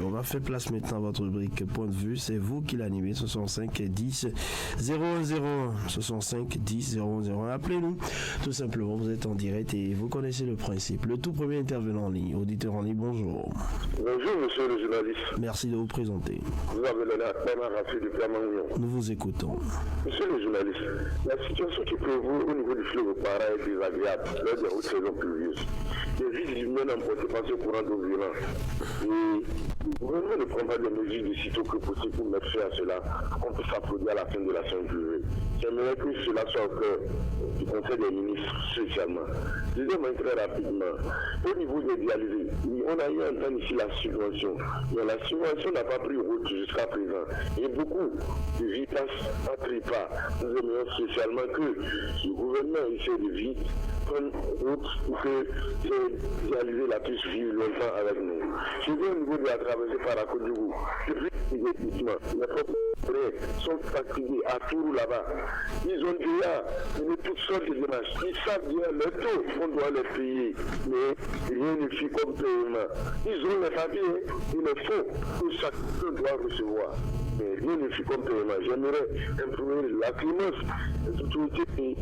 On va faire place maintenant à votre rubrique Point de vue. C'est vous qui l'animez. 65 10 001. 65 10 001. Appelez-nous. Tout simplement, vous êtes en direct et vous connaissez le principe. Le tout premier intervenant en ligne. Auditeur en ligne, bonjour. Bonjour, monsieur le journaliste. Merci de vous présenter. Vous avez le nom Rafi de Flamand-Union. Nous vous écoutons. Monsieur le journaliste, la situation qui prévaut au niveau du fleuve Para est désagréable lors des hautes saisons pluvieuses. Les villes humaines emportent par ce courant d'eau violent. Et le gouvernement ne prend pas de mesures de sitôt que possible pour mettre fin à cela. On peut s'applaudir à la fin de la saison pluvieuse. J'aimerais que cela soit au cœur du Conseil des ministres spécialement. Deuxièmement, très rapidement, au niveau des dialysés, on a eu à entendre ici la subvention. Mais la subvention n'a pas pris route jusqu'à présent. Et beaucoup de vies passent à trépas. Nous aimerions spécialement que le gouvernement essaie de vite prendre route pour que ces dialysés la puissent vivre longtemps avec nous. Je viens au niveau de la traversée par la Côte du Goût. Depuis l'investissement, les propriétaires sont fatigués à Tours là-bas. Ils ont déjà mené toutes sortes de démarches. Ils savent bien le taux qu'on doit les payer, mais rien ne fait comme paiement. Ils ont les papiers, il le faut que chacun doit recevoir. Mais rien ne fait comme paiement. J'aimerais imprimer la clémence des autorités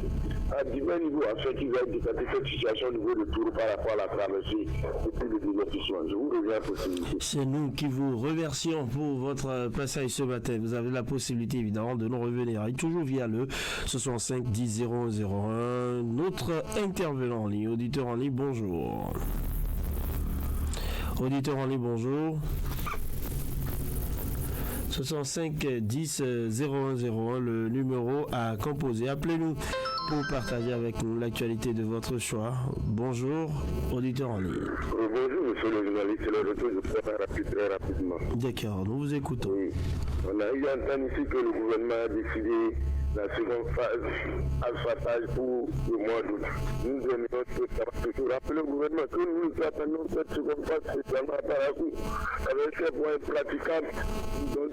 à divers niveaux afin qu'ils aient détecté cette situation au niveau de Tours par rapport à la traversée et puis le développement. Je vous reviens à la possibilité. C'est nous qui vous remercions pour votre passage ce matin. Vous avez la possibilité évidemment de nous revenir et toujours via le 65 10 001. Notre intervenant en ligne, auditeur en ligne, bonjour. Auditeur en ligne, bonjour. 65 10 0101, le numéro à composer. Appelez-nous pour partager avec nous l'actualité de votre choix. Bonjour, auditeur en ligne. Bonjour, monsieur le journaliste. C'est le retour de très rapidement. D'accord, nous vous écoutons. Oui. On a eu à entendre ici que le gouvernement a décidé la seconde phase alphatage pour le mois d'août. Nous aimerions toujours rappeler au gouvernement que nous attendons cette seconde phase spécialement à Paracou avec ces points praticables. Donc,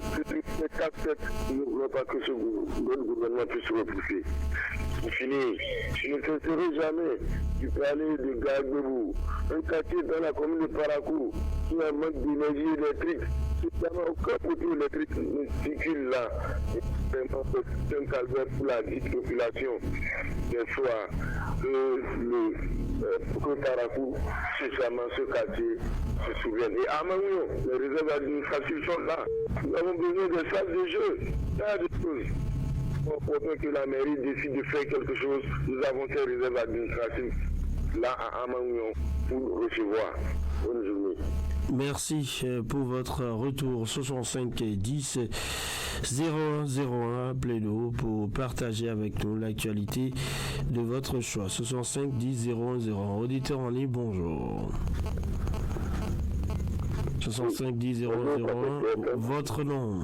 c'est casse-tête. Nous ne voulons pas que ce gouvernement puisse repousser. Pour finir, je ne cesserai jamais du palais de Gagbebou, un quartier dans la commune de Paracou qui a un manque d'énergie électrique. C'est aucun poteau électrique ne circule là. C'est un calvaire pour la dite population. Des fois, que Paracou, spécialement ce quartier, se souvienne. Et à Mangouillon, les réserves administratives sont là. Nous avons besoin de salles de jeu. Ça, des choses. Pourtant que la mairie décide de faire quelque chose, nous avons ces réserves administratives là à Amangouillon pour recevoir. Bonne journée. Merci pour votre retour. 65 10 001. Appelez-nous pour partager avec nous l'actualité de votre choix. 65 10 001. Auditeur en ligne, bonjour. 65 10 001. Votre nom.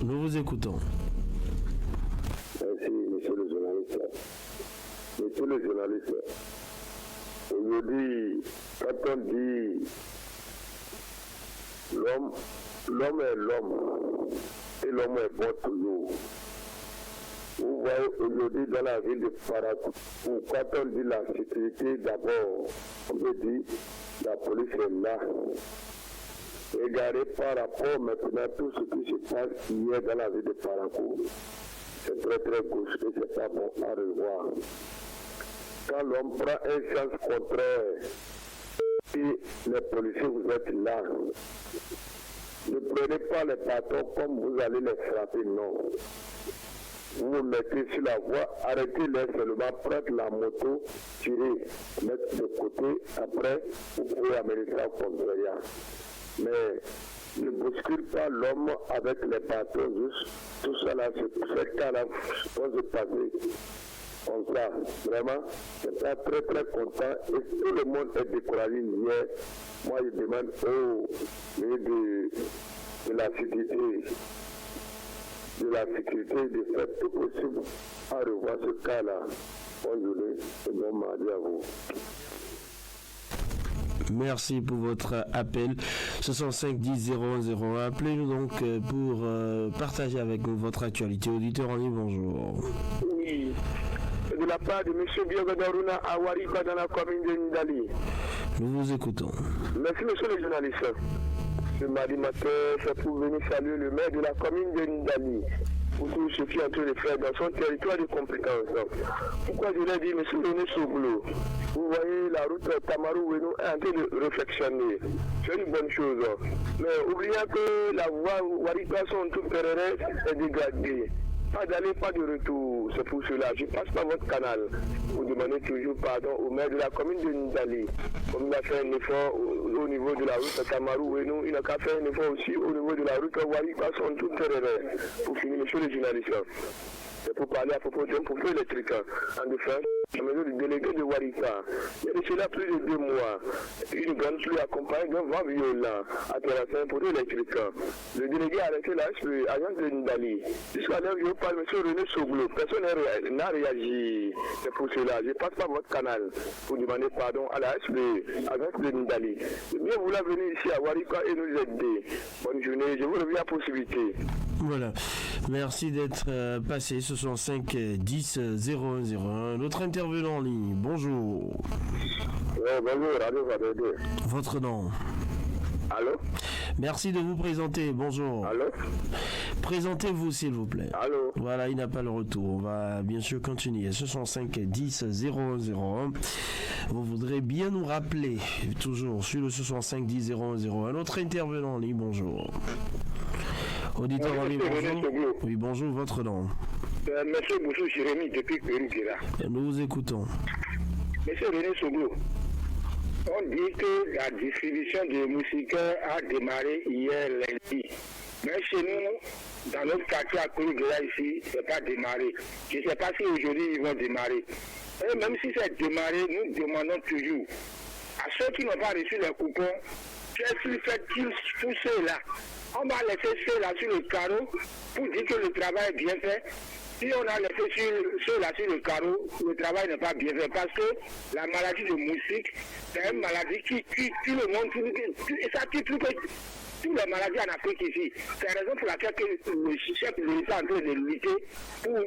Nous vous écoutons. Merci, monsieur le journaliste. Monsieur le journaliste, aujourd'hui, quand on dit l'homme est l'homme et l'homme est bon toujours. Vous voyez aujourd'hui dans la ville de Paracou, quand on dit la sécurité, d'abord, on peut dire la police est là. Regardez par rapport maintenant tout ce qui se passe hier dans la ville de Paracou. C'est très très gauche et c'est pas bon à revoir. Quand l'homme prend un sens contraire, si les policiers vous êtes là, ne prenez pas les bâtons comme vous allez les frapper, non. Vous vous mettez sur la voie, arrêtez-les seulement, prendre la moto, tirer, mettre de côté, après vous pouvez amener ça au commissariat. Mais ne bouscule pas l'homme avec les bâtons, juste tout ça là, ce cas-là, on se passer comme ça. Vraiment, c'est pas très très content et tout le monde est découragé hier. Moi, je demande au ministre de la sécurité de faire tout possible à revoir ce cas-là. Bonne journée et bon mardi à vous. Merci pour votre appel. 65 10 001. Appelez-nous donc pour partager avec nous votre actualité. Auditeur en ligne, bonjour. Oui, de la part de M. Biogadaruna à Warika dans la commune de Ndali. Nous vous écoutons. Merci, monsieur le journaliste. Ce mardi matin, c'est pour venir saluer le maire de la commune de Ndali pour tout ce qui est en train de faire dans son territoire de compétence. Pourquoi je l'ai dit, monsieur René Soglo, vous voyez la route Tamarou-Weno est en train de réflexionner. C'est une bonne chose. Mais oubliez que la voie Warika-Son tout Perere est dégradée. Pas d'aller, pas de retour. C'est pour cela. Je passe par votre canal. Vous demandez toujours pardon au maire de la commune de Ndali. Comme il a fait un effort au niveau de la route Tamarou-Weno, il a qu'à faire un effort aussi au niveau de la route Warika-Son tout Perere. Pour finir, monsieur le journaliste. C'est pour parler à propos d'un poupée électrique. En défense, la maison du délégué de Warika. Il y a de cela plus de 2 mois. Une grande pluie accompagnée d'un vent violent a terrassé un poteau électrique. Le délégué a arrêté la agence de Ndali. Jusqu'à l'heure où je parle, M. René Soglo, personne n'a réagi. C'est pour cela. Je passe par votre canal pour demander pardon à la agence de Ndali. Bien vouloir venir ici à Warika et nous aider. Bonne journée. Je vous reviens à possibilité. Voilà. Merci d'être passé. 65 10 0101. Notre intervenant en ligne. Bonjour. Bonjour, Radio Vadede. Votre nom? Allô? Merci de vous présenter. Bonjour. Allô? Présentez-vous, s'il vous plaît. Allô? Voilà, il n'a pas le retour. On va bien sûr continuer. 65 10 0101. Vous voudrez bien nous rappeler, toujours sur le 65 10 0101. Notre intervenant en ligne. Bonjour. Auditeur en ligne, bonjour. Oui, bonjour, votre nom? Monsieur Boussou Jérémy depuis Péruguera. Nous vous écoutons. Monsieur René Soglo, on dit que la distribution de moustiquaires a démarré hier lundi. Mais chez nous, dans notre quartier à Péruguera ici, ce n'est pas démarré. Je ne sais pas si aujourd'hui ils vont démarrer. Et même si c'est démarré, nous demandons toujours à ceux qui n'ont pas reçu les coupons, qu'est-ce qu'ils font pour ceux-là? On va laisser ceux-là sur le carreau pour dire que le travail est bien fait. Si on a laissé ceux-là sur le carreau, le travail n'est pas bien fait parce que la maladie de moustique, c'est une maladie qui tue le monde, et ça tue plus que toutes les maladies en Afrique ici. C'est la raison pour laquelle le chef de l'État est en train de lutter pour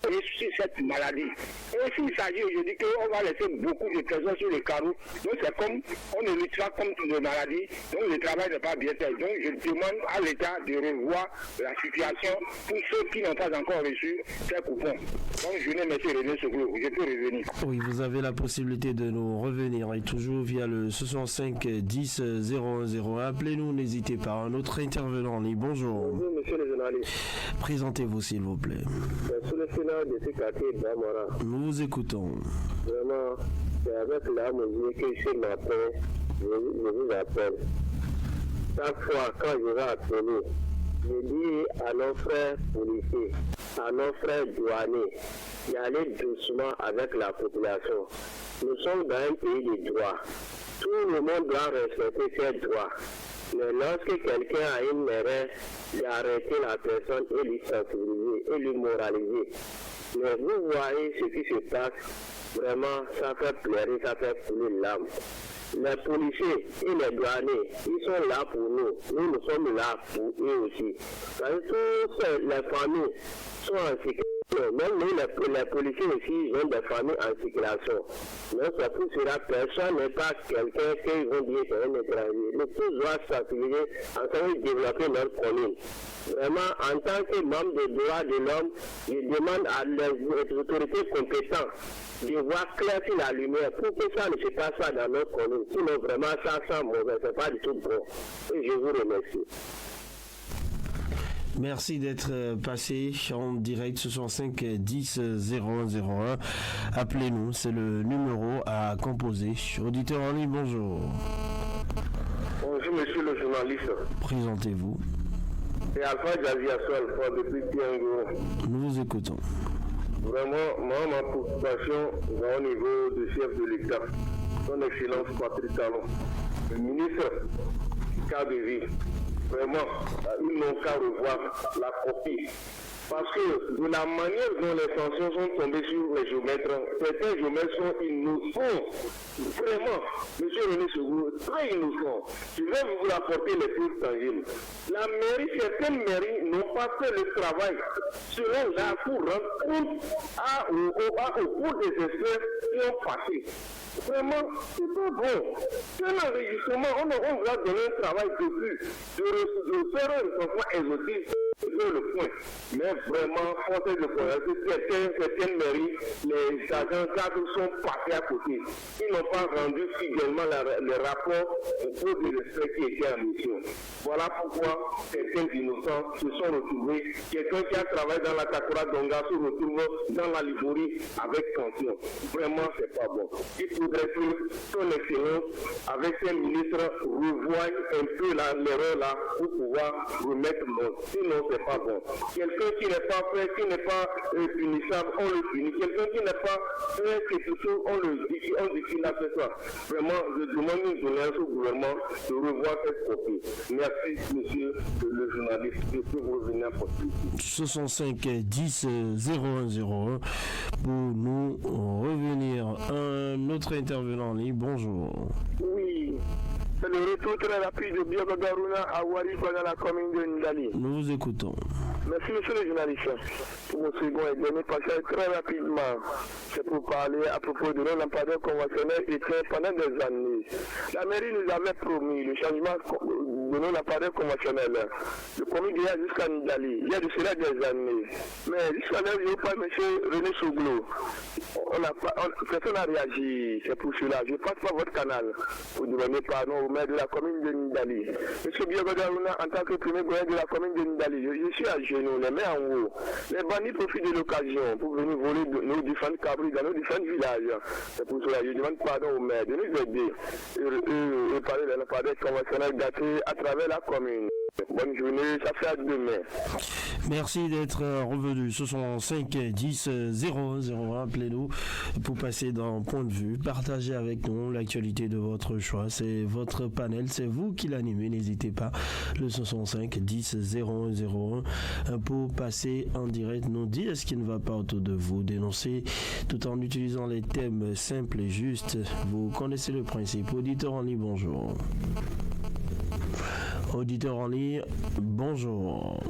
sur cette maladie. Et s'il s'agit aujourd'hui qu'on va laisser beaucoup de personnes sur le carreau, donc c'est comme, on ne luttera comme toutes les maladies, donc le travail n'est pas bien fait. Donc je demande à l'État de revoir la situation pour ceux qui n'ont pas encore reçu ces coupons. Donc je n'ai monsieur René Soglo, je peux revenir. Oui, vous avez la possibilité de nous revenir et toujours via le 65 10 010. Appelez-nous, n'hésitez pas. Un autre intervenant en ligne. Bonjour. Bonjour monsieur le journaliste. Présentez-vous s'il vous plaît. Sous le Sénat de ce quartier d'Amara. Nous vous écoutons. Vraiment, c'est avec la mesure que ce matin, je vous appelle. Chaque fois quand je vais appeler, je dis à nos frères policiers, à nos frères douaniers, d'y aller doucement avec la population. Nous sommes dans un pays de droit. Tout le monde doit respecter ses droits. Mais lorsque quelqu'un a une erreur, d'arrêter la personne et lui sensibiliser et lui moraliser. Mais vous voyez ce qui se passe, vraiment, ça fait pleurer, ça fait couler l'âme. Les policiers et les douaniers, ils sont là pour nous. Nous sommes là pour eux aussi. Parce que toutes les familles sont en sécurité. Même nous, les policiers aussi, ils ont des familles en circulation. Donc, c'est pour cela que personne n'est pas quelqu'un qui vont dire c'est un étranger. Nous tous doivent sensibiliser en train de développer notre commune. Vraiment, en tant que membre des droits de l'homme, je demande à les autorités compétentes de voir clair sur la lumière pour que ça ne se passe pas dans notre commune. Sinon, vraiment, ça sent mauvais, c'est pas du tout bon. Et je vous remercie. Merci d'être passé en direct 65 10 001. Appelez-nous, c'est le numéro à composer. Auditeur en ligne, bonjour. Bonjour monsieur le journaliste. Présentez-vous. C'est Alpha Javiasso Alpha depuis Tiango. Nous vous écoutons. Vraiment, moi, ma préoccupation va au niveau du chef de l'État, son Excellence Patrick Talon, le ministre cadre de vie. Vraiment, ils n'ont qu'à revoir la copie. Parce que de la manière dont les sanctions sont tombées sur les géomètres, certains géomètres sont innocents. Vraiment, M. René Soglo, très innocent. Je vais vous apporter les preuves tangibles. La mairie, certaines mairies n'ont pas fait le travail selon la Cour, au cours des espèces qui ont passé. Vraiment, c'est pas bon. C'est un enregistrement, on va donner un travail de plus, de faire un recensement exhaustif sur le point. Mais vraiment, force de constater certaines mairies, les agents cadres sont passés à côté. Ils n'ont pas rendu fidèlement le rapport au cours de l'esprit qui était en mission. Voilà pourquoi certains innocents se sont retrouvés. Quelqu'un qui a travaillé dans la Kakura Donga se retrouve dans la Liborie avec sanction. Vraiment, c'est pas bon. Il faudrait que son excellence, avec ses ministres, revoie un peu l'erreur là pour pouvoir remettre l'ordre. Sinon, c'est pas bon. Quelqu'un qui n'est pas fait, qui n'est pas punissable, on le punit. Quelqu'un qui n'est pas fait quelque chose, on dit qu'il a fait ça. Vraiment, je demande une doléance au gouvernement de revoir cette copie. Merci, monsieur le journaliste, de vous revenir à votre 65 10 0101 pour nous revenir. Un autre intervenant en ligne, bonjour. Oui, c'est le retour très rapide de Biogo Garuna à Wari dans la commune de Ndali. Nous vous écoutons. Merci monsieur le journaliste pour votre second et dernier passage très rapidement. C'est pour parler à propos de non-lampadaire conventionnel éteint pendant des années. La mairie nous avait promis le changement de non-lampadaire conventionnel. Le commis il y a jusqu'à Ndali, il y a de cela des années. Mais jusqu'à là, je n'ai pas monsieur René Souglo. Personne n'a réagi, c'est pour cela. Je passe par votre canal pour demander pardon au maire de la commune de Ndali. Monsieur Biogo Garuna, en tant que premier gouverneur de la commune de Ndali, je suis à genoux, les mains en haut. Les bandits profitent de l'occasion pour venir voler nos différentes cabris dans nos différents villages. C'est pour cela que je demande pardon au maire de nous aider et parler d'un appareil conventionnel daté à travers la commune. Bonne journée, ça fait à demain. Merci d'être revenu. Ce sont 5 10 001. Appelez-nous pour passer dans Point de vue. Partagez avec nous l'actualité de votre choix. C'est votre panel, c'est vous qui l'animez. N'hésitez pas. Le 65 10 0101 pour passer en direct, nous dire ce qui ne va pas autour de vous. Dénoncer tout en utilisant les thèmes simples et justes. Vous connaissez le principe. Auditeur en ligne, bonjour. Auditeur en ligne, bonjour.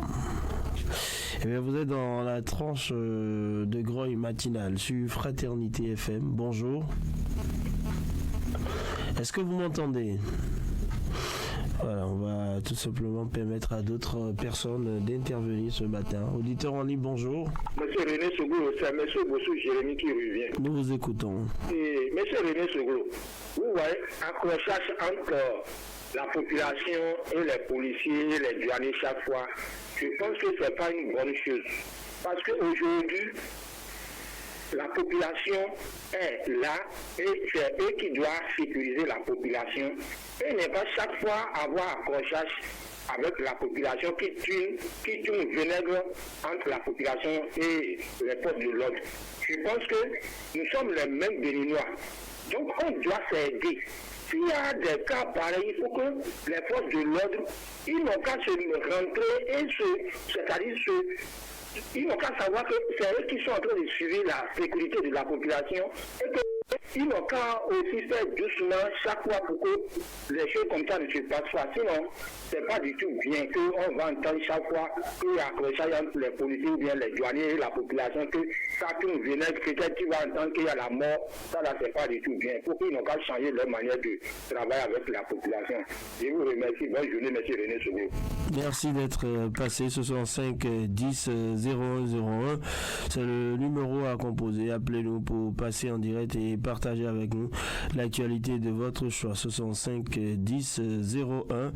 Eh bien, vous êtes dans la tranche de Grogne matinale sur Fraternité FM. Bonjour. Est-ce que vous m'entendez? Voilà, on va tout simplement permettre à d'autres personnes d'intervenir ce matin. Auditeur en ligne, bonjour. Monsieur René Souglo, c'est monsieur Bossou Jérémy qui revient. Nous vous écoutons. Et monsieur René Souglo, vous voyez, accrochage entre la population et les policiers, les douaniers chaque fois, je pense que ce n'est pas une bonne chose. Parce qu'aujourd'hui, la population est là et c'est eux qui doivent sécuriser la population et ne pas chaque fois avoir accrochage avec la population qui tue vinaigre entre la population et les forces de l'ordre. Je pense que nous sommes les mêmes Béninois. Donc on doit s'aider. S'il y a des cas pareils, il faut que les forces de l'ordre, ils n'ont qu'à se rentrer et c'est-à-dire ils n'ont qu'à savoir que c'est eux qui sont en train de suivre la sécurité de la population et qu'ils n'ont qu'à aussi faire doucement chaque fois pour que les choses comme ça ne se passent pas. Sinon, c'est pas du tout bien qu'on va entendre chaque fois qu'il y a accrochage entre les policiers ou bien les douaniers et la population, que ça tourne vinaigre, peut-être tu vas entendre qu'il y a la mort. Ça là, c'est pas du tout bien. Il faut qu'ils n'ont qu'à changer leur manière de travailler avec la population. Je vous remercie. Bonne journée, M. René Souglo. Merci d'être passé. Ce sont 5 10 0101. C'est le numéro à composer. Appelez-nous pour passer en direct et partager avec nous l'actualité de votre choix. Ce sont 5 10 0101.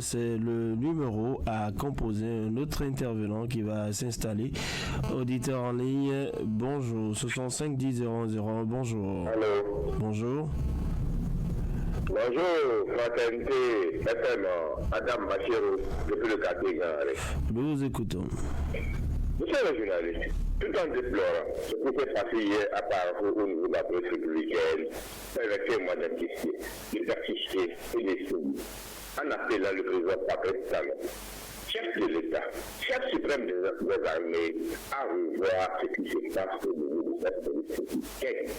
C'est le numéro à composer. Un autre intervenant qui va s'installer. Auditeur en ligne, bonjour. Ce sont 5 10 001. Bonjour. Allô. Bonjour. Bonjour, Fraternité FM, Adam Bachirou, depuis le quartier Gare. Nous vous écoutons. Monsieur le journaliste, tout en déplorant ce qui s'est passé hier à Parcours au niveau de la police républicaine, permettez-moi d'insister, de persister et de soumis, en appelant le président Patrick Talon, chef de l'État, chef suprême des armées, à revoir ce qui se passe au niveau de cette police républicaine.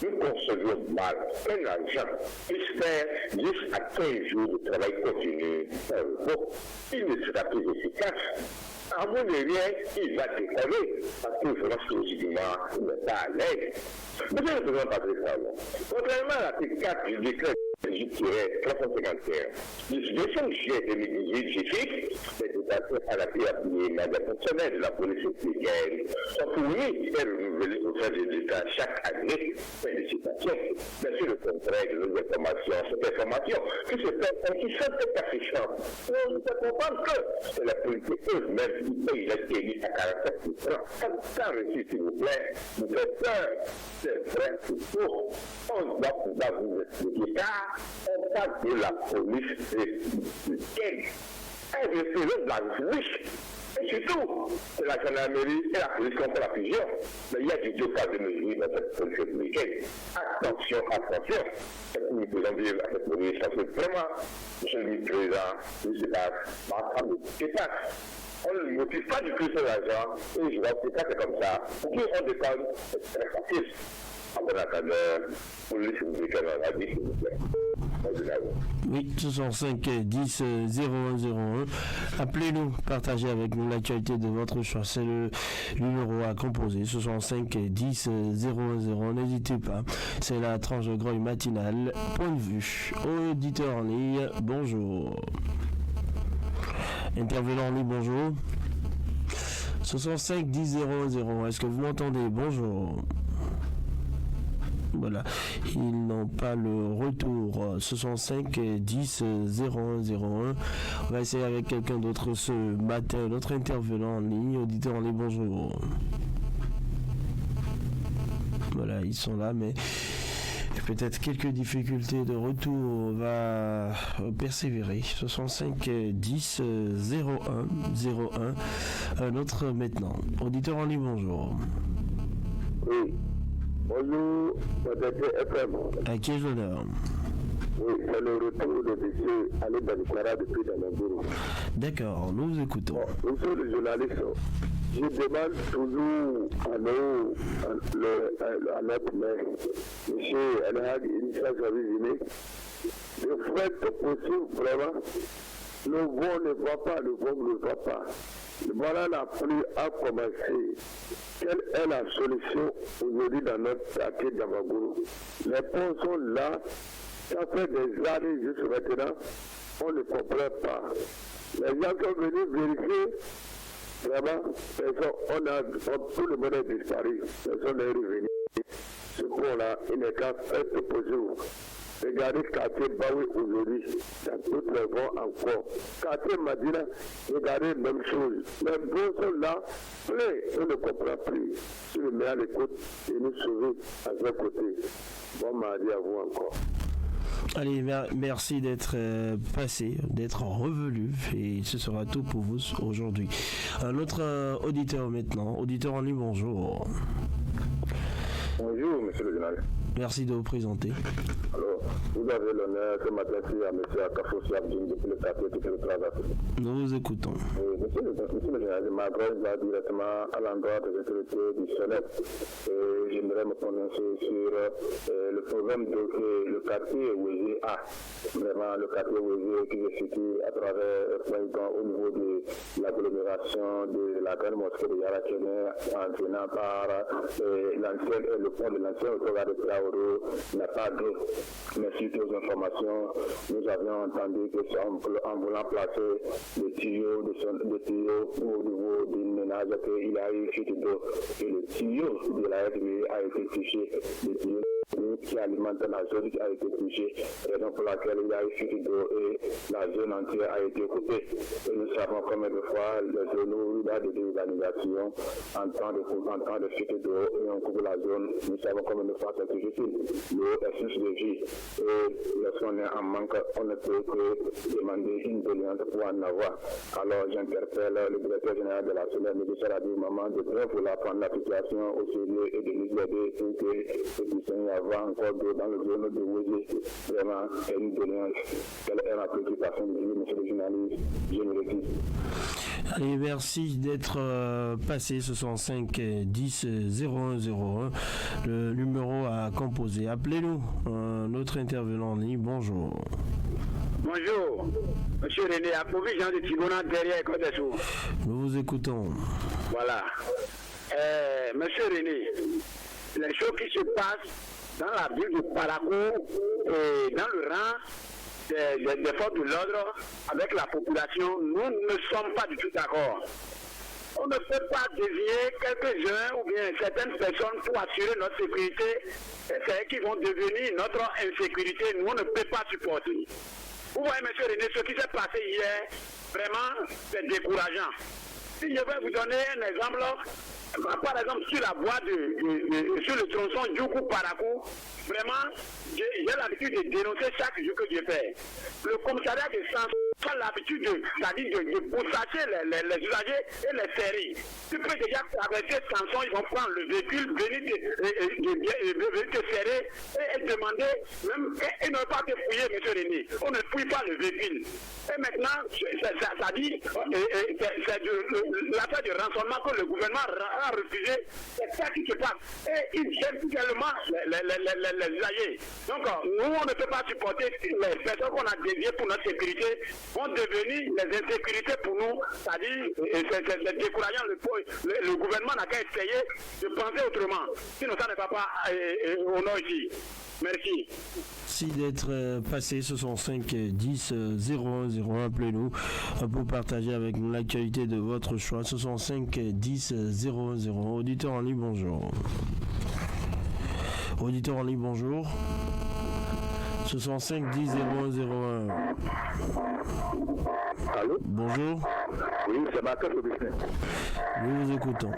nous concevions mal qu'un agent puisse faire 10 à 15 jours de travail continu. Il ne sera plus efficace. À mon rien, il va décoller parce que logiquement, il n'est pas à l'aise. Monsieur le Président Patrick Talon, contrairement à l'article 4 du décret 351, le 2 juillet 2018, je fixe les dotations à la PAPI des fonctionnaires de la police sénégalaise sont fournis et renouvelés au sein de l'État chaque année. Félicitations. Mais sur le contraire de nos informations, cette information qui se fait qui sont très affichants. On peut comprendre que c'est la politique eux-mêmes qui payent la télé à 47%. Ça reçu, s'il vous plaît, vous faites peur. C'est vrai, c'est faux. On doit pouvoir vous expliquer car on parle de la police républicaine. Elle représente la République. Et surtout, c'est la gendarmerie et la police qui ont fait la fusion. Mais il y a du deux cas de mesure dans cette police républicaine. Attention, attention. C'est pour nous pouvons vivre à cette police. Parce que vraiment, monsieur le président, je sais pas, ma femme ne dépasse. On ne motive pas du tout sur l'argent. Et je vois que c'est comme ça. Pour qui on déconne, c'est très facile. En bon attendant, police républicaine, on a dit, s'il vous plaît. Oui, 65 10 0101. Appelez-nous, partagez avec nous l'actualité de votre choix. C'est le numéro à composer, 65 10 0101. N'hésitez pas. C'est la tranche de grogne matinale. Point de vue. Auditeur en ligne, bonjour. Intervenant en ligne, bonjour. 65 10 001. Est-ce que vous m'entendez? Bonjour. Voilà, ils n'ont pas le retour. 65 10 0101. On va essayer avec quelqu'un d'autre ce matin, notre intervenant en ligne, auditeur en ligne, bonjour. Voilà, ils sont là, mais peut-être quelques difficultés de retour. On va persévérer. 65 10 01 01. Un autre maintenant. Auditeur en ligne, bonjour. Oui. Bonjour, FM. À qui est l'honneur? Oui, c'est le retour de M. Ali Banikara depuis Danamburu. D'accord, nous vous écoutons. Bon, monsieur le journaliste, je demande toujours à notre maire, M. Elhag Inissa Javizine, de faire tout possible vraiment. Le vent ne va pas, le vent ne va pas. Voilà la pluie a commencé. Quelle est la solution aujourd'hui dans notre quartier d'Amagourou? Les ponts sont là. Ça fait des années jusqu'à maintenant. On ne comprend pas. Les gens sont venus vérifier. Vraiment, tout le monde est disparu. Personne n'est revenu. Ce pont-là, il n'est qu'à faire tout possible. Regardez quartier Baoui aujourd'hui, dans toutes les voies encore. Quartier Madina, regardez la même chose. Les bons sont là, plein, on ne comprend plus. Si le maire l'écoute, il nous sauve à ses côtés. Bon mardi à vous encore. Allez, merci d'être passé, d'être revenu, et ce sera tout pour vous aujourd'hui. Un autre auditeur maintenant, auditeur en ligne, bonjour. Bonjour, monsieur le journaliste. Merci de vous présenter. Alors, vous avez l'honneur ce matin à M. Akafossi Abdine depuis le quartier de Télétravail. Nous vous écoutons. Oui, monsieur le journaliste, ma adresse va directement à l'endroit des autorités du Sénat. J'aimerais me prononcer sur le problème de le quartier Ouézé A. Vraiment, le quartier Ouézé qui se situe à travers au niveau de l'agglomération de la grande mosquée de Yarakene, entraînant par le pont de l'ancien autogare de Traoré n'a pas d'eau. Mais suite aux informations, nous avions entendu que en voulant placer des tuyaux au niveau d'une ménage, qu'il a eu chute d'eau. Et le tuyau de la RDB a été touché. Le tuyau qui alimente la zone qui a été touchée, raison pour laquelle il y a eu chute d'eau et la zone entière a été coupée. Et nous savons combien de fois les zones où il y a des désorganisations en temps de chute d'eau et on coupe la zone, nous savons combien de fois c'est difficile. L'eau est source de vie et lorsqu'on est en manque, on ne peut que demander une doléance pour en avoir. Alors j'interpelle le directeur général de la SONER, M. Saradi Maman, de bien vouloir prendre la situation au sérieux et de nous aider pour que ce puisse y avoir avoir encore dans le zone de Wédé, vraiment, une doléance. Quelle est la préoccupation de monsieur le journaliste? Je me retire. Allez, merci d'être passé 65 10 0101, le numéro à composer. Appelez-nous, notre intervenant en ligne. Bonjour. Bonjour, monsieur René, approuvé Jean de Thibonat derrière Côte des Sous. Nous vous écoutons. Voilà. Monsieur René, les choses qui se passent dans la ville de Parakou et dans le rang des forces de l'ordre avec la population, nous ne sommes pas du tout d'accord. On ne peut pas dévier quelques-uns ou bien certaines personnes pour assurer notre sécurité. C'est eux qui vont devenir notre insécurité. Nous, on ne peut pas supporter. Vous voyez, monsieur René, ce qui s'est passé hier, vraiment, c'est décourageant. Si je vais vous donner un exemple, par exemple, sur la voie sur le tronçon Djoukou-Parakou, vraiment, j'ai l'habitude de dénoncer chaque jour que je fais. Le commissariat de Sanson a l'habitude de pourchasser les usagers et les serrer. Tu peux déjà traverser Sanson, ils vont prendre le véhicule, venir te serrer et demander, même, et ne pas te fouiller, monsieur René. On ne fouille pas le véhicule. Et maintenant, ça dit, c'est l'affaire de rançonnement que le gouvernement a refusé, c'est ça qui se passe. Et ils gênent tellement les usagers. Donc, nous, on ne peut pas supporter les personnes qu'on a dédiées pour notre sécurité vont devenir les insécurités pour nous. C'est-à-dire, c'est décourageant. Le gouvernement n'a qu'à essayer de penser autrement. Sinon, ça ne va pas au nord ici. Merci. Merci d'être passé 65 10 0101. Appelez-nous pour partager avec nous l'actualité de votre choix. 65 10 00. Auditeur en ligne, bonjour. Auditeur en ligne, bonjour. 65 10 0101. Allô? Bonjour. Oui, c'est Martin Augustin. Nous vous écoutons.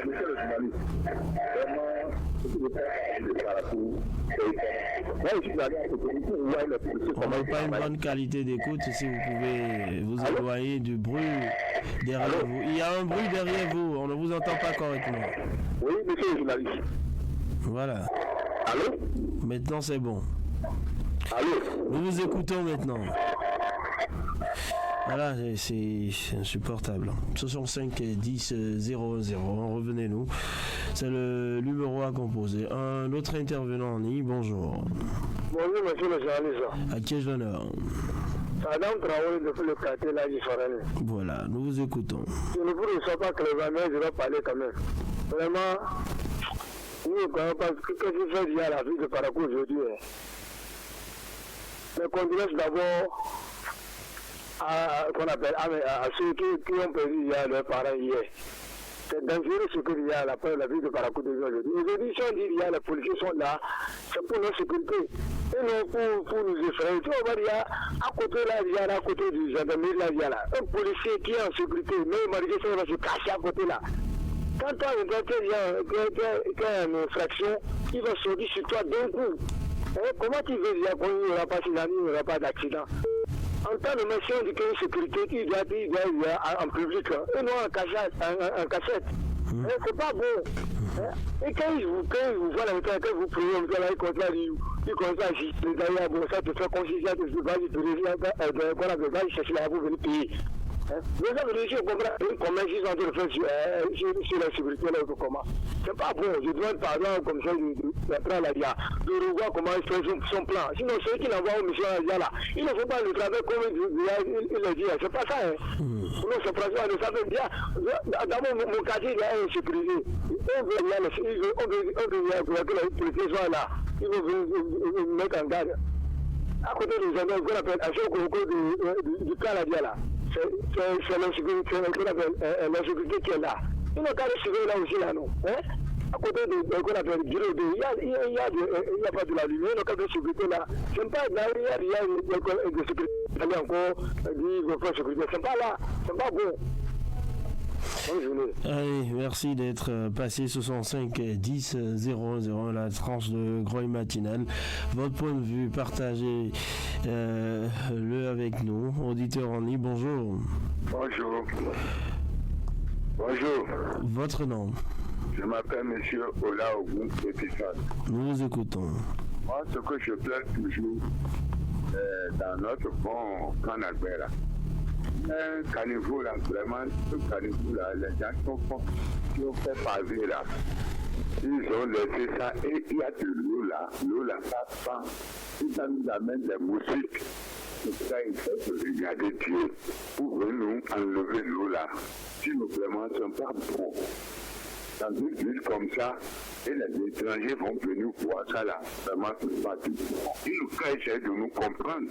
Monsieur le journaliste, vraiment, on n'a pas une bonne qualité d'écoute. Si vous pouvez vous éloigner du bruit derrière vous. Il y a un bruit derrière vous, on ne vous entend pas correctement. Oui, monsieur le journaliste. Voilà. Allô? Maintenant c'est bon. Allô? Nous vous écoutons maintenant. Voilà, c'est insupportable. 65 10 00. Revenez-nous. C'est le numéro à composer. Un autre intervenant en ligne, bonjour. Bonjour, monsieur le journaliste. À qui ai-je l'honneur? Madame Traoré depuis le quartier là du Sorel. Voilà, nous vous écoutons. Je ne vous reçois pas clément, mais je vais parler quand même. Vraiment, nous ne connaissons pas ce que je fais dire à la ville de Parakou aujourd'hui. Les condoléances d'abord à ceux qui ont perdu hier leurs parents hier. C'est dangereux ce qu'il y a à la ville de Parakou aujourd'hui. Aujourd'hui, si on dit qu'il y a les policiers sont là, c'est pour notre sécurité. Et non pour nous effrayer. Tu vois, il y a à côté là, il y a à côté du gendarmerie là, il y a là un policier qui est en sécurité, mais il m'a dit que ça va se cacher à côté là. Quand tu as une infraction, il va sortir sur toi d'un coup. Comment tu veux dire qu'il n'y aura pas de il n'y aura pas d'accident? En tant que mission de sécurité, il doit dire en public, et non en cachette. C'est pas bon. Et quand ils vous voient la méthode, quand vous priez, vous allez contre la justice, ça te fait considérer que tu vas chercher la boue, venir payer. Les gens de l'Église comprennent comment ils sont en train de faire sur la sécurité, là, comment. C'est pas bon, je demande pardon comme ça, de revoir comment il fait son plan. Sinon, ceux qui l'envoient au mission là, ils ne font pas le travail comme il le dit. C'est pas ça, Non, c'est pas ça, ça veut dire, dans mon quartier, il y a une sécurité. On veut que les policiers soient là. Ils vont mettre en garde. À côté des gendarmes, qu'on appelle à chaque concours du Canadien là. C'est l'insécurité qui est là. Il n'y a qu'à le là aussi, là, non? À côté de qu'on appelle bureau de, il n'y a pas de la lumière, il n'y a qu'à de sécurité là. C'est pas là, il y a de sécurité. Il y a encore de sécurité. C'est pas là, c'est pas bon. Allez, merci d'être passé 65 10 00, la tranche de Groix matinale. Votre point de vue, partagez le avec nous. Auditeur en ligne, bonjour. Bonjour. Bonjour. Votre nom? Je m'appelle M. Ola Ogun Pétissan. Nous vous écoutons. Moi, ce que je plains toujours dans notre bon Canada, un caniveau là, vraiment, ce caniveau là, les gens qui ont fait paver là, ils ont laissé ça et il y a de l'eau là, ça, ça nous amène des moustiques. C'est ça, il faut regarder Dieu pour nous enlever l'eau là. Si nous vraiment ne sommes pas bons. Dans une ville comme ça, et les étrangers vont venir voir ça là. Vraiment, c'est pas tout. Ils nous essaient de nous comprendre.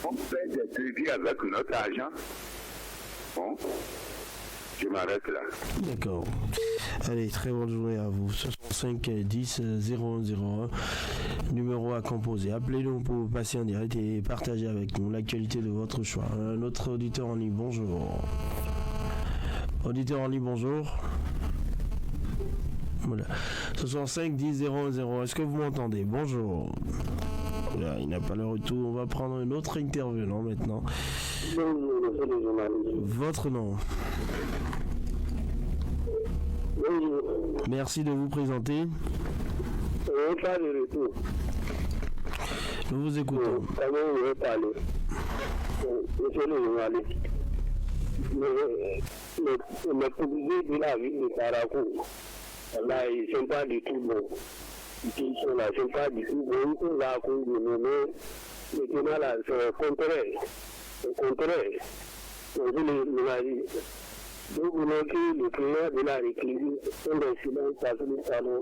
On fait des crédits avec notre argent. Bon, je m'arrête là. D'accord. Allez, très bonne journée à vous. 65 10 001, numéro à composer. Appelez-nous pour passer en direct et partager avec nous l'actualité de votre choix. Notre auditeur en ligne, bonjour. Auditeur en ligne, bonjour. Voilà. 65 10 001. Est-ce que vous m'entendez? Bonjour. Voilà, il n'a pas le retour. On va prendre un autre intervenant maintenant. Votre nom? Merci de vous présenter. Pas de retour. Nous vous écoutons. Comment vous voulez parler? Monsieur le journaliste, le policiers de la ville de Parakou, là, ils ne sont pas du tout bons. Ils sont là, ils ne sont pas du tout bons. Ils sont là à cause de nous. Maintenant, là, c'est le contraire. Au contraire, on dit le journaliste. Nous voulons que le client de la République soit dans le silence parce que nous savons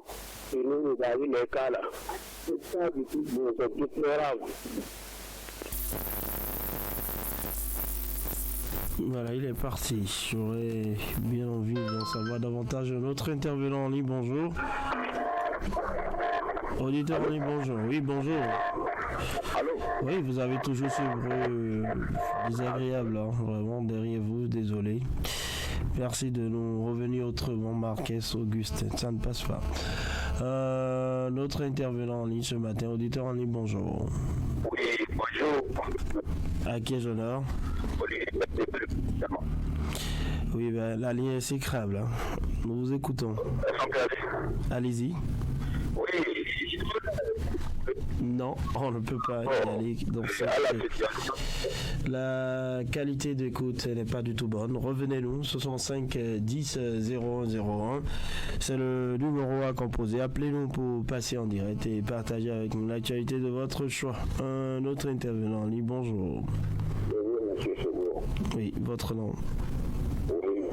que nous avons les cas là. C'est ça du tout bon, c'est déplorable. Voilà, il est parti. J'aurais bien envie d'en savoir davantage. Notre intervenant en ligne, bonjour. Auditeur en ligne, bonjour. Oui, bonjour. Allô? Oui, vous avez toujours ce bruit désagréable, hein, vraiment derrière vous, désolé. Merci de nous revenir autrement, Marquez, Auguste, ça ne passe pas. Notre intervenant en ligne ce matin, auditeur en ligne, bonjour. Oui, bonjour. À qui ai-je l'honneur? Oui, ben, la ligne est exécrable. Hein. Nous vous écoutons. Allez-y. Oui. Non, on ne peut pas y aller. Donc, la qualité d'écoute n'est pas du tout bonne. Revenez-nous, 65 10 0101. C'est le numéro à composer. Appelez-nous pour passer en direct et partager avec nous l'actualité de votre choix. Un autre intervenant en ligne, bonjour. Oui, monsieur Segour. Oui, votre nom. Oui,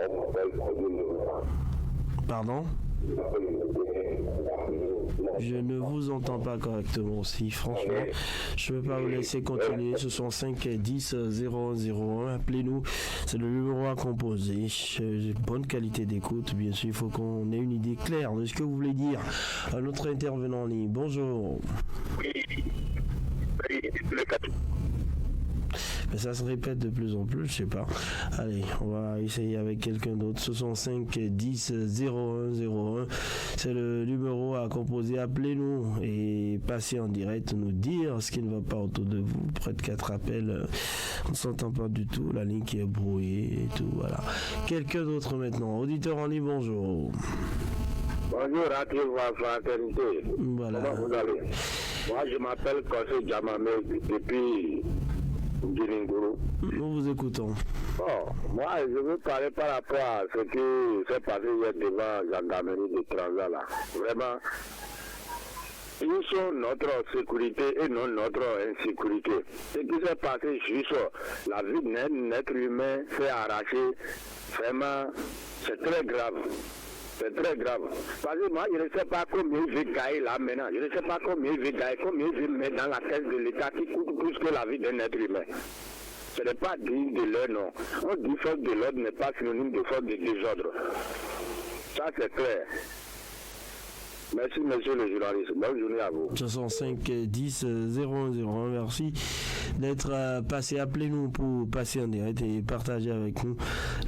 on m'appelle Produit. Pardon? Je ne vous entends pas correctement aussi, franchement. Je ne peux pas vous laisser continuer. Ce sont 5 10 001. Appelez-nous. C'est le numéro à composer. Bonne qualité d'écoute, bien sûr. Il faut qu'on ait une idée claire de ce que vous voulez dire. Un autre intervenant en ligne. Bonjour. Mais ça se répète de plus en plus, je sais pas. Allez, on va essayer avec quelqu'un d'autre. 65 10 0101. C'est le numéro à composer. Appelez-nous et passez en direct, nous dire ce qui ne va pas autour de vous. Près de 4 appels, on ne s'entend pas du tout. La ligne qui est brouillée et tout, voilà. Quelqu'un d'autre maintenant. Auditeur en ligne, bonjour. Bonjour, Radio Fraternité. Voilà. Comment vous allez? Moi, je m'appelle Kosé Djamame depuis Guiningoro. Nous vous écoutons. Bon, moi, je veux parler par rapport à ce qui s'est passé hier devant la gendarmerie de Transat là. Vraiment, ils sont notre sécurité et non notre insécurité. Ce qui s'est passé juste, la vie d'un être humain s'est arrachée. Vraiment, c'est très grave. C'est très grave. Parce que moi, je ne sais pas combien je vais gagner là maintenant. Je ne sais pas combien je vais gagner, combien je vais mettre dans la caisse de l'État qui coûte plus que la vie d'un être humain. Ce n'est pas digne de leur nom. On dit force de l'ordre n'est pas synonyme de force de désordre. Ça, c'est clair. Merci, monsieur le journaliste. Bonne journée à vous. 65 10 001. Merci d'être passé. Appelez-nous pour passer en direct et partager avec nous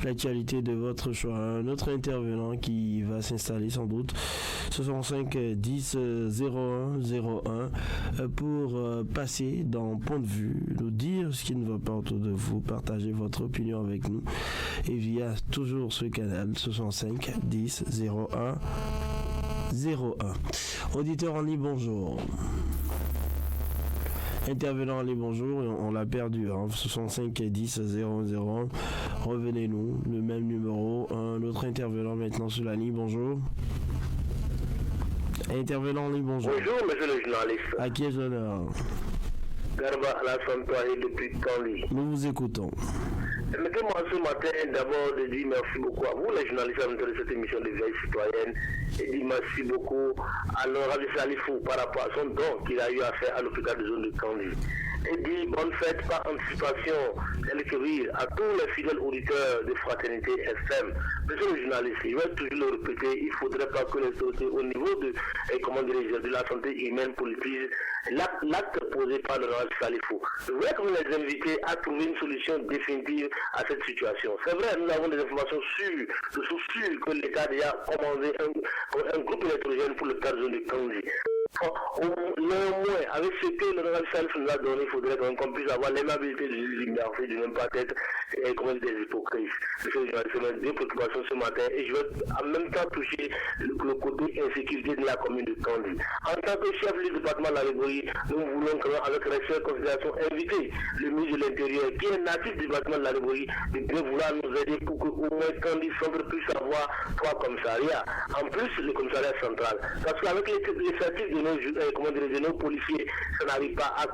l'actualité de votre choix. Un autre intervenant qui va s'installer sans doute. 65 10 01 pour passer dans Point de Vue, nous dire ce qui ne va pas autour de vous, partager votre opinion avec nous et via toujours ce canal 65 10 01. Auditeur en ligne, bonjour. Intervenant en ligne, bonjour. On l'a perdu. 65 10 001. Revenez-nous. Le même numéro. Un autre intervenant maintenant sur la ligne, bonjour. Intervenant en ligne, bonjour. Bonjour, monsieur le journaliste. À qui est l'honneur? Garba Alassane Touahé depuis Canly. Nous vous écoutons. Permettez-moi ce matin d'abord de dire merci beaucoup à vous, les journalistes de cette émission de Veille Citoyenne, et dire merci beaucoup à Laurent Salifou par rapport à son don qu'il a eu à faire à l'hôpital de zone de Canly. Et dire bonne fête par anticipation, tel que rire à tous les fidèles auditeurs de Fraternité FM. Monsieur le journaliste, je vais toujours le répéter, il ne faudrait pas que les autorités au niveau de la santé humaine politique l'acte posé par le Laurent Salifou. Je voudrais que vous les invitez à trouver une solution définitive à cette situation. C'est vrai, nous avons des informations sûres, de sources sûres que l'État a déjà commandé un groupe électrogène pour le cas de zone de Canly. Néanmoins, avec ce que le Laurent Salifou nous a donné, il faudrait qu'on puisse avoir l'aimabilité de l'ignorance, de ne pas être des hypocrites. C'est mes deux préoccupations ce matin et je vais en même temps toucher le côté insécurité de la commune de Canly. En tant que chef du département de la Lébrouille, nous voulons quand même, avec respect et considération, inviter le ministre de l'Intérieur, qui est natif du département de la Lébrouille, de bien vouloir nous aider pour que au moins Canly Centre puisse avoir 3 commissariats. En plus, le commissariat central. Parce qu'avec l'effectif de nos policiers, ça n'arrive pas à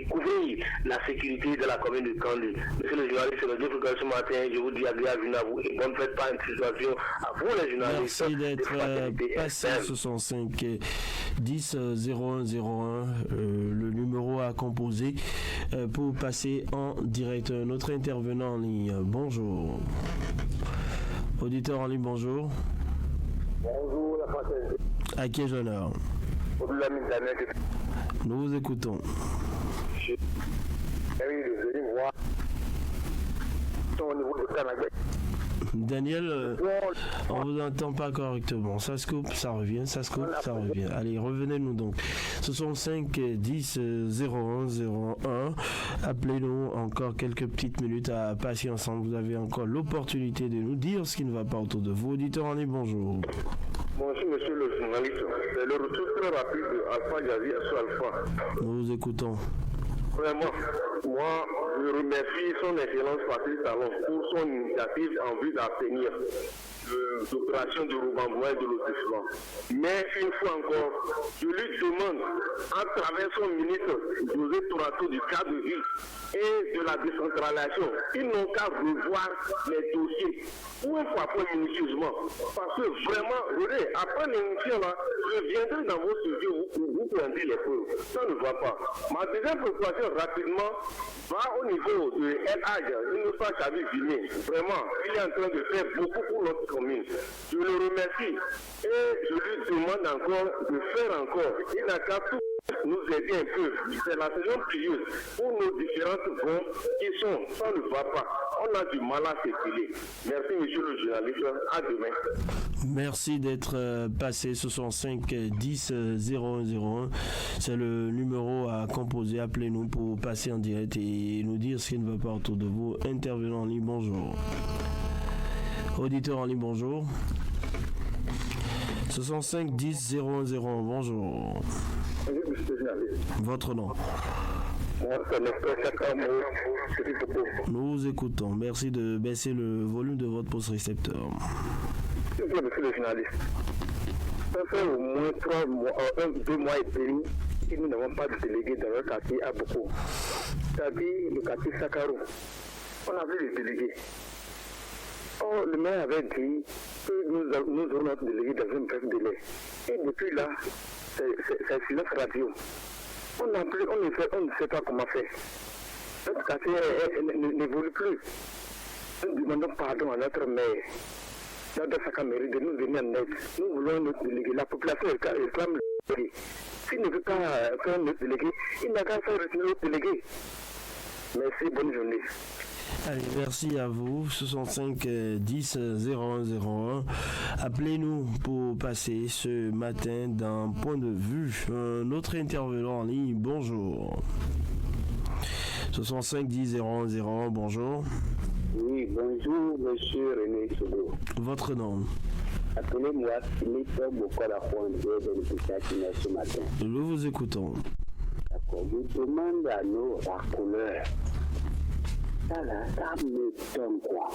couvrir la sécurité de la commune de Canly. Monsieur le journaliste, c'est le deux ce matin. Je vous dis agréable à vous et bonne fête par anticipation à vous les journalistes. Merci d'être passé 65 10 0101, le numéro à composer pour passer en direct. Notre intervenant en ligne, bonjour. Auditeur en ligne, bonjour. Bonjour, la fraternité. À qui ai-je l'honneur? Nous vous écoutons. Daniel, on vous entend pas correctement. Ça se coupe, ça revient, ça se coupe, ça revient. Allez, revenez-nous donc. 65 10 01 01. Appelez-nous encore quelques petites minutes à passer ensemble. Vous avez encore l'opportunité de nous dire ce qui ne va pas autour de vous. Auditeur en ligne, bonjour. Bonjour, monsieur le journaliste. C'est le retour très rapide de Alpha Jazi à Alpha. Nous vous écoutons. Vraiment, moi, je remercie son excellence Patrice Talon pour son initiative en vue d'obtenir l'opération de remboursement et de lotissement. Mais une fois encore, je lui demande, à travers son ministre José Torato du cadre de vie et de la décentralisation, ils n'ont qu'à revoir les dossiers une fois pour minutieusement. Parce que vraiment, après l'émission là, je viendrai dans vos studios vous pointer les preuves. Ça ne va pas. Ma deuxième préoccupation rapidement va au niveau de LH, Innocent Chavi Vigné. Vraiment, il est en train de faire beaucoup pour notre commune. Je le remercie et je lui demande encore de faire encore. Il n'a qu'à tout nous aider un peu. C'est la saison pluvieuse pour nos différentes ventes qui sont, ça ne va pas. On a du mal à circuler. Merci monsieur le journaliste. À demain. Merci d'être passé 65 10 001. C'est le numéro à composer. Appelez-nous pour passer en direct et nous dire ce qui ne va pas autour de vous. Intervenant en ligne, bonjour. Auditeur en ligne, bonjour. 65 10 001, bonjour. Votre nom? Nous vous écoutons. Merci de baisser le volume de votre poste récepteur. Monsieur le journaliste, ça fait au moins 2 mois et demi que nous n'avons pas de délégué dans le quartier à beaucoup. C'est-à-dire le quartier Sakaro. On a vu les délégués. Or, le maire avait dit que nous aurons notre délégué dans un bref délai. Et depuis là, c'est silence radio. On ne sait pas comment faire. Notre quartier n'évolue plus. Nous demandons pardon à notre maire. dans sa mairie de nous venir en aide. Nous voulons notre délégué. La population réclame le délégué. S'il ne veut pas faire notre délégué, il n'a qu'à faire retirer notre délégué. Merci, bonne journée. Allez, merci à vous. 65 10 0101. Appelez-nous pour passer ce matin d'un point de vue. Un autre intervenant en ligne, bonjour. 65 10 0101, bonjour. Oui, bonjour, monsieur René Sodo. Votre nom? Appelez-moi Philippe Bokola-Fondé de l'hôpital ce matin. Nous vous écoutons. D'accord, je demande à nos racoleurs. Ça m'étonne quoi.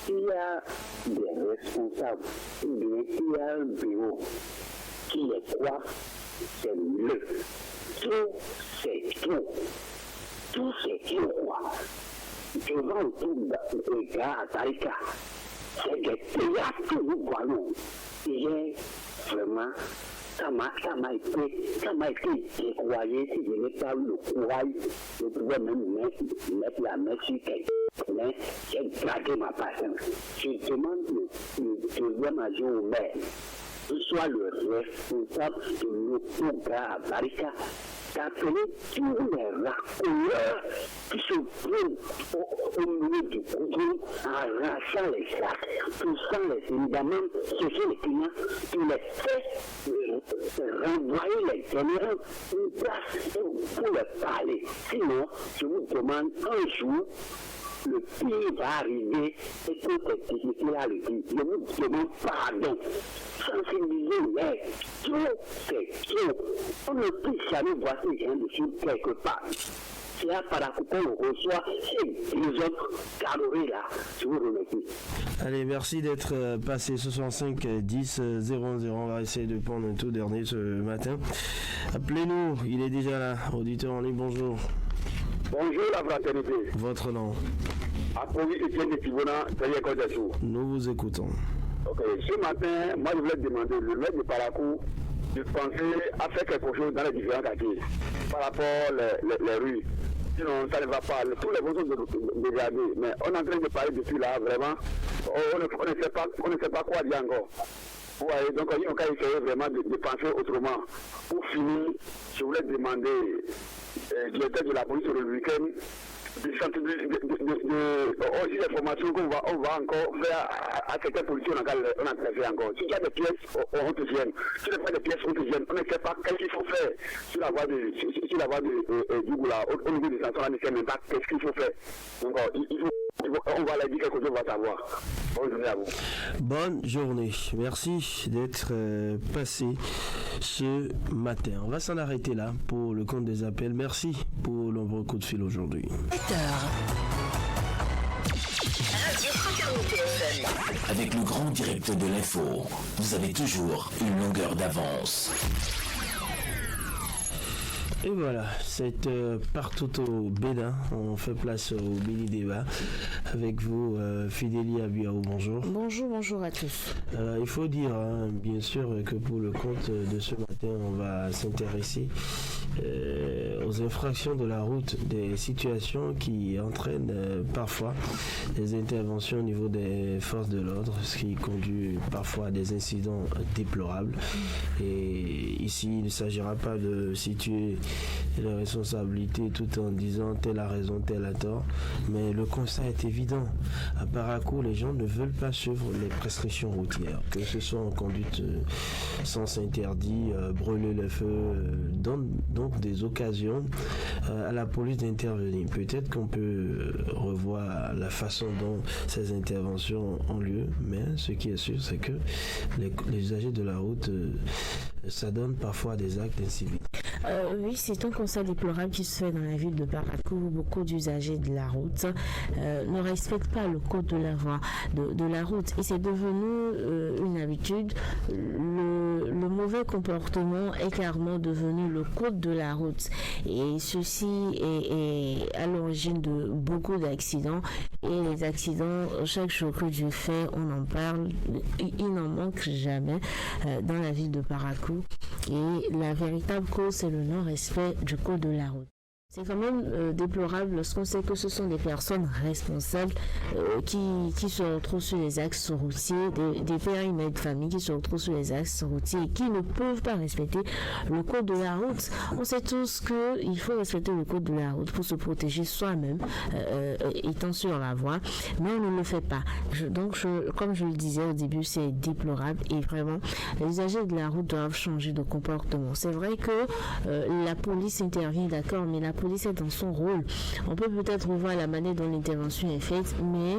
Il y a des responsables, ou bien il y a un bureau qui est quoi? C'est le. Tout, c'est tout. Tout, c'est tout quoi. Devant tout le gars à Taïka, c'est des théâtres que nous voyons. Hier, vraiment, ça m'a été découragé. Si je n'ai pas eu le courage, je pouvais même mettre la main sur quelqu'un. Mais j'ai gardé ma patience. Je demande le deuxième adjoint au maire, que soit le responsable de l'autogare à Barika, d'appeler tous les racoleurs qui se trouvent au milieu du goudron, arrachant les sacs, poussant les évidemment, chercher les clients, qui les fait renvoyer les généraux une place pour les parler. Sinon, je vous demande un jour, le pire va arriver et que c'est difficile à le dire. Je vous demande pardon. Sensibiliser, mais tout, c'est tout. On ne peut jamais voir ces gens de choses quelque part. C'est à Parakou qu'on le reçoit, c'est les autres carrés là. Je vous remercie. Allez, merci d'être passé 65 10 00. On va essayer de prendre un tout dernier ce matin. Appelez-nous, il est déjà là. Auditeur en ligne, bonjour. Bonjour la fraternité. Votre nom? Approvi Etienne de Pivona, Taïe Kodachou. Nous vous écoutons. Ok, ce matin, moi je voulais demander le maire de Parakou de penser à faire quelque chose dans les différents quartiers par rapport les rues. Sinon, ça ne va pas. Tous les bons sont dégradés. Mais on est en train de parler depuis là, vraiment. On ne sait pas quoi dire encore. Vous voyez, donc on a essayé vraiment de penser autrement. Pour finir, je voulais demander directeur de la police sur le week-end aussi les formations qu'on va encore faire à certains policiers, on a fait encore. S'il y a des pièces, on te gêne. S'il n'y a pas de pièces, on te gêne. On ne sait pas qu'est-ce qu'il faut faire sur la voie de Djougoula, au niveau des sanctions, on ne sait même pas qu'est-ce qu'il faut faire. Donc, on va leur dire quelque chose, on va savoir. Bonne journée à vous. Bonne journée. Merci d'être passé ce matin. On va s'en arrêter là pour le compte des appels. Merci pour nombreux coups de fil aujourd'hui. Avec le grand direct de l'info, vous avez toujours une longueur d'avance. Et voilà, c'est partout au Bénin. On fait place au mini débat avec vous, Fidélie Abiaou. Bonjour. Bonjour à tous. Il faut dire, bien sûr, que pour le compte de ce matin, on va s'intéresser aux infractions de la route, des situations qui entraînent parfois des interventions au niveau des forces de l'ordre, ce qui conduit parfois à des incidents déplorables. Et ici, il ne s'agira pas de situer les responsabilités tout en disant tel a raison, tel a tort, mais le constat est évident. À Parakou, les gens ne veulent pas suivre les prescriptions routières, que ce soit en conduite sens interdit, brûler le feu, donne donc des occasions à la police d'intervenir. Peut-être qu'on peut revoir la façon dont ces interventions ont lieu, mais ce qui est sûr, c'est que les usagers de la route ça donne parfois des actes d'incivilité. Oui, c'est un constat déplorable qui se fait dans la ville de Parakou où beaucoup d'usagers de la route ne respectent pas le code de la voie, de la route. Et c'est devenu une habitude. Le mauvais comportement est clairement devenu le code de la route. Et ceci est à l'origine de beaucoup d'accidents. Et les accidents, chaque jour que Dieu fait, on en parle. Il n'en manque jamais dans la ville de Parakou. Et la véritable cause, c'est le non-respect du code de la route. C'est quand même déplorable lorsqu'on sait que ce sont des personnes responsables qui se retrouvent sur les axes routiers, des pères et mères de famille qui se retrouvent sur les axes routiers et qui ne peuvent pas respecter le code de la route. On sait tous qu'il faut respecter le code de la route pour se protéger soi-même étant sur la voie, mais on ne le fait pas. Comme je le disais au début, c'est déplorable et vraiment, les usagers de la route doivent changer de comportement. C'est vrai que la police intervient, d'accord, mais la police est dans son rôle. On peut peut-être revoir la manière dont l'intervention est faite, mais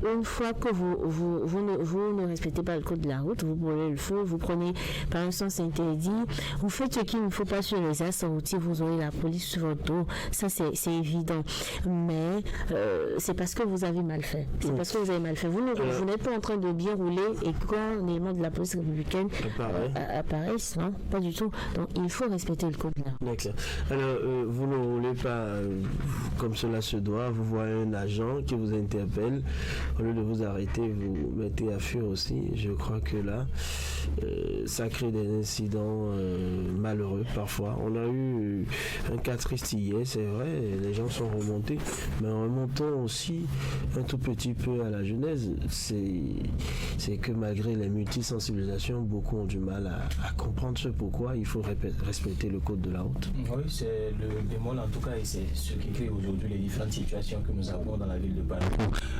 une fois que vous ne respectez pas le code de la route, vous brûlez le feu, vous prenez par un sens interdit, vous faites ce qu'il ne faut pas sur les axes routiers, vous aurez la police sur votre dos. Ça, c'est évident. Mais c'est parce que vous avez mal fait. C'est parce que vous avez mal fait. Vous n'êtes pas en train de bien rouler et quand l'élément de la police républicaine apparaissent, non, pas du tout. Donc, il faut respecter le code de la route. D'accord. Alors, vous ne roulez pas comme cela se doit. Vous voyez un agent qui vous interpelle. Au lieu de vous arrêter, vous mettez à fuir aussi. Je crois que là, ça crée des incidents malheureux parfois. On a eu un cas triste hier, c'est vrai, les gens sont remontés. Mais en remontant aussi un tout petit peu à la genèse, c'est que malgré les multisensibilisations, beaucoup ont du mal à comprendre ce pourquoi il faut respecter le code de la route. Oui, c'est le bémol en tout cas, et c'est ce qui crée aujourd'hui les différentes situations que nous avons dans la ville de Paris.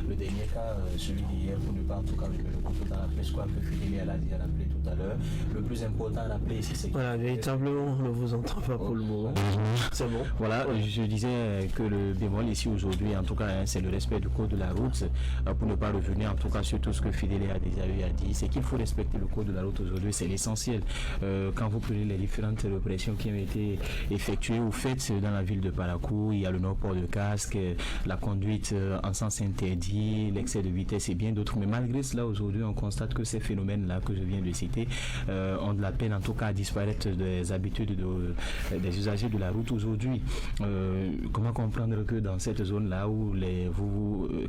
Le dernier cas, celui d'hier, pour ne pas en tout cas le couteau dans la presse, quoi que Fidélie a rappelé tout à l'heure. Le plus important à rappeler ici, c'est que... Voilà, véritablement, on ne vous entend pas pour le moment. C'est bon. Voilà, je disais que le bémol ici aujourd'hui, en tout cas, c'est le respect du code de la route. Pour ne pas revenir en tout cas sur tout ce que Fidélie a déjà eu à dire, c'est qu'il faut respecter le code de la route aujourd'hui, c'est l'essentiel. Quand vous prenez les différentes répressions qui ont été effectuées ou faites dans la ville de Parakou, il y a le non-port de casque, la conduite en sens interdit, l'excès de vitesse et bien d'autres. Mais malgré cela, aujourd'hui, on constate que ces phénomènes-là que je viens de citer ont de la peine en tout cas à disparaître des habitudes des usagers de la route aujourd'hui. Comment comprendre que dans cette zone-là où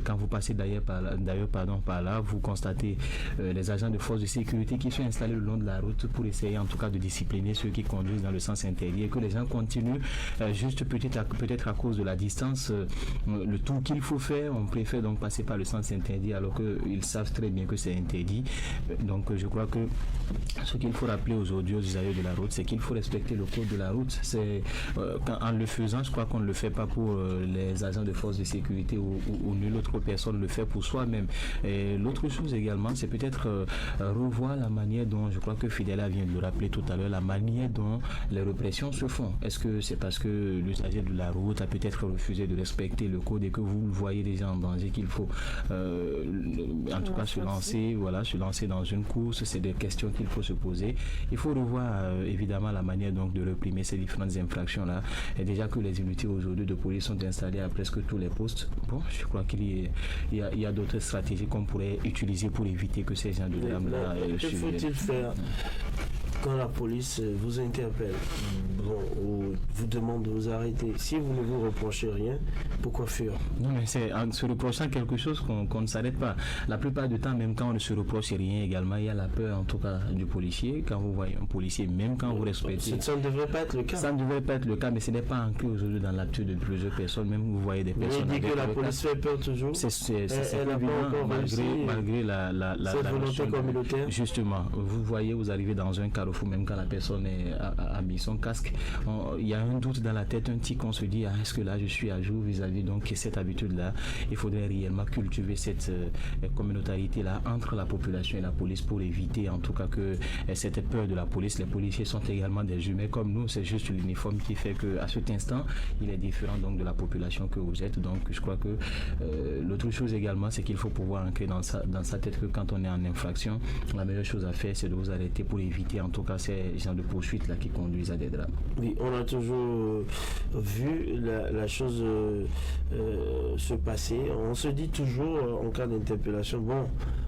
quand vous passez d'ailleurs par là, vous constatez les agents de force de sécurité qui sont installés le long de la route pour essayer en tout cas de discipliner ceux qui conduisent dans le sens interdit et que les gens continuent juste peut-être à cause de la distance, le tour qu'il faut faire, on préfère donc passer par le sens interdit alors qu'ils savent très bien que c'est interdit. Donc je crois que ce qu'il faut rappeler aujourd'hui aux usagers de la route, c'est qu'il faut respecter le code de la route. En le faisant, je crois qu'on ne le fait pas pour les agents de force de sécurité ou nulle autre personne le fait pour soi-même. Et l'autre chose également, c'est peut-être revoir la manière dont, je crois que Fidéla vient de le rappeler tout à l'heure, la manière dont les répressions se font. Est-ce que c'est parce que l'usager de la route a peut-être refusé de respecter le code et que vous le voyez déjà en danger qu'il faut en tout cas se lancer dans une course? C'est des questions qu'il faut se poser. Il faut revoir évidemment la manière donc de réprimer ces différentes infractions-là. Et déjà que les unités aujourd'hui de police sont installées à presque tous les postes, bon, je crois qu'il y a d'autres stratégies qu'on pourrait utiliser pour éviter que ces gens de drame-là... Que faut-il faire quand la police vous interpelle, ou vous demande de vous arrêter? Si vous ne vous reprochez rien, pourquoi fuir? Non, mais c'est en se reprochant quelque chose qu'on ne s'arrête pas. La plupart du temps, même quand on ne se reproche rien également, il y a la peur en tout cas du policier. Quand vous voyez un policier, même quand vous respectez... Ça ne devrait pas être le cas. Ça ne devrait pas être le cas, mais ce n'est pas ancré aujourd'hui dans l'attitude de plusieurs personnes. Même vous voyez des personnes... Vous dites que la police fait peur toujours. C'est évident, malgré la volonté communautaire. Justement, vous voyez, vous arrivez dans un carrefour, même quand la personne a mis son casque, il y a un doute dans la tête, un tic, on se dit est-ce que là je suis à jour vis-à-vis donc cette habitude-là. Il faudrait réellement cultiver cette communautarité-là entre la population et la police pour éviter en tout cas que cette peur de la police. Les policiers sont également des humains comme nous, c'est juste l'uniforme qui fait qu'à cet instant, il est différent donc de la population que vous êtes. Donc je crois que l'autre chose également, c'est qu'il faut pouvoir ancrer dans sa tête que quand on est en infraction, la meilleure chose à faire, c'est de vous arrêter pour éviter en tout cas ces gens de poursuites là qui conduisent à des drames. Oui, on a toujours vu la chose se passer. On se dit toujours en cas d'interpellation, bon,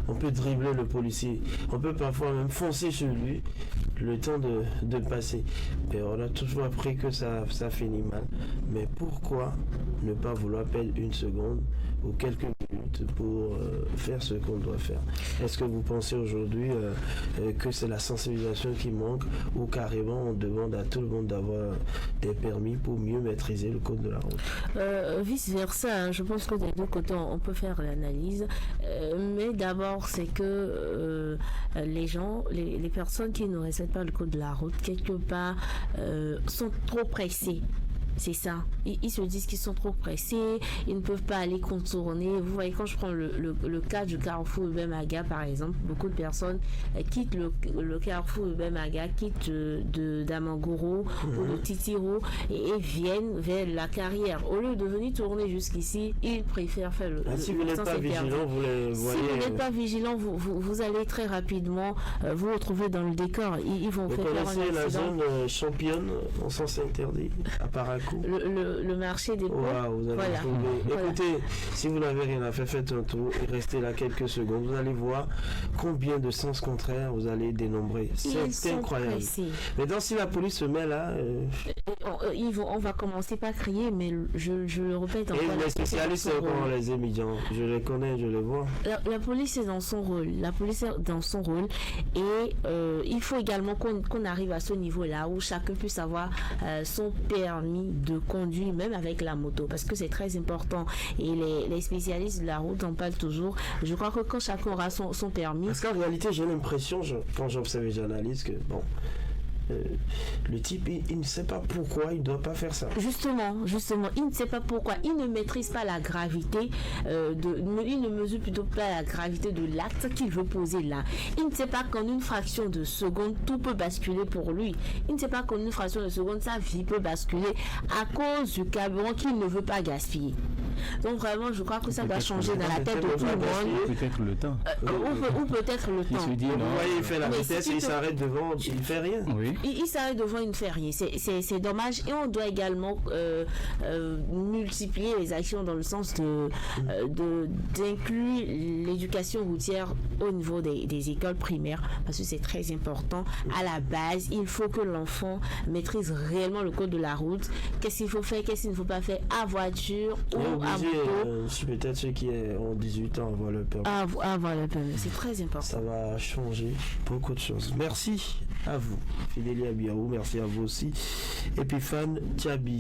on peut dribbler le policier, on peut parfois même foncer sur lui le temps de passer. Mais on a toujours appris que ça finit mal. Mais pourquoi ne pas vouloir perdre une seconde ou quelques minutes pour faire ce qu'on doit faire. Est-ce que vous pensez aujourd'hui que c'est la sensibilisation qui manque ou carrément on demande à tout le monde d'avoir des permis pour mieux maîtriser le code de la route? Vice versa, je pense que des deux côtés on peut faire l'analyse, mais d'abord c'est que les gens, les personnes qui ne respectent pas le code de la route quelque part sont trop pressés. C'est ça. Ils se disent qu'ils sont trop pressés, ils ne peuvent pas aller contourner. Vous voyez, quand je prends le cas du carrefour Hubert Maga, par exemple, beaucoup de personnes quittent le carrefour Hubert Maga, quittent de Damangoro ou de Titiro et viennent vers la carrière. Au lieu de venir tourner jusqu'ici, ils préfèrent faire le si vous n'êtes pas vigilant, vous les voyez. Si vous n'êtes pas vigilant, vous allez très rapidement vous retrouver dans le décor. Ils vont faire un accident. Vous connaissez la zone championne en sens interdit à Parakou? Le marché des pots. Wow, vous allez trouver. Écoutez, si vous n'avez rien à faire, faites un tour et restez là quelques secondes. Vous allez voir combien de sens contraires vous allez dénombrer. C'est incroyable. Pressés. Maintenant, si la police se met là... on va commencer par crier, mais je le répète encore. Et les spécialistes, comment les émigrants, je les connais, je les vois. La police est dans son rôle. La police est dans son rôle. Et il faut également qu'on arrive à ce niveau-là où chacun puisse avoir son permis de conduire, même avec la moto, parce que c'est très important. Et les spécialistes de la route en parlent toujours. Je crois que quand chacun aura son permis... Parce qu'en réalité, j'ai l'impression, quand j'observe les journalistes, que bon... le type, il ne sait pas pourquoi il ne doit pas faire ça. Justement, il ne sait pas pourquoi. Il ne maîtrise pas la gravité, il ne mesure plutôt pas la gravité de l'acte qu'il veut poser là. Il ne sait pas qu'en une fraction de seconde, tout peut basculer pour lui. Il ne sait pas qu'en une fraction de seconde, sa vie peut basculer à cause du carburant qu'il ne veut pas gaspiller. Donc vraiment, je crois que ça doit changer dans la tête de tout le monde. Peut-être le temps. Ou peut-être le temps. Se dit, vous voyez, il fait la vitesse et il s'arrête devant, il ne fait rien. Oui. Il s'arrête devant, il ne fait rien. C'est dommage. Et on doit également multiplier les actions dans le sens d'inclure l'éducation routière au niveau des écoles primaires, parce que c'est très important. À la base, il faut que l'enfant maîtrise réellement le code de la route. Qu'est-ce qu'il faut faire, qu'est-ce qu'il ne faut pas faire à voiture ou à moto. Peut-être ceux qui ont 18 ans avoir le permis. Avoir le permis, c'est très important. Ça va changer beaucoup de choses. Merci à vous, Fidélia Biaou. Merci à vous aussi, Epiphane Tiabi.